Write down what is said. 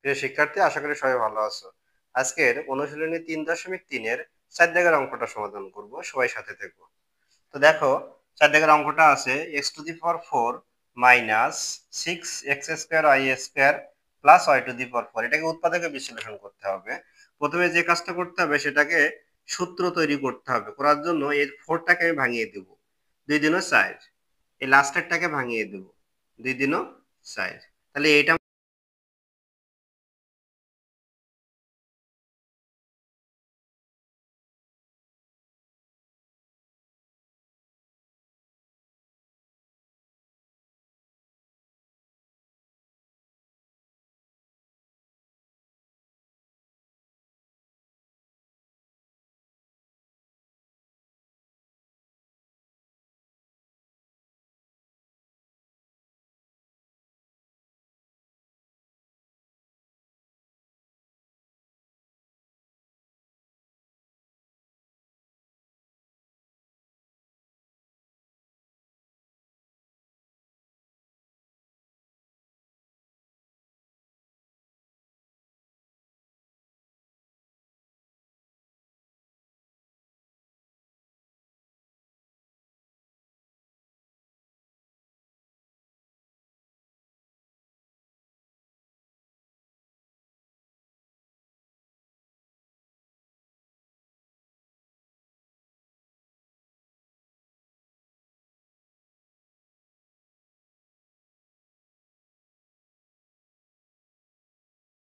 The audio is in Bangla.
প্রিয় শিক্ষার্থী, আশা করি সবাই ভালো আছো। আজকের অনুশীলনী 3.3 এর 4 দাগের অঙ্কটা সমাধান করব, সবাই সাথে থেকো। তো দেখো, 4 দাগের অঙ্কটা আছে x⁴ minus 6x² plus y⁴। এটাকে উৎপাদকে বিশ্লেষণ করতে হবে। প্রথমে যে কাজটা করতে হবে সেটাকে সূত্র তৈরি করতে হবে। করার জন্য এই 4টাকে আমি ভাঙিয়ে দেব, 2 × 4। এই লাস্টেরটাকে ভাঙিয়ে দেব, 2 × 4। তাহলে এটা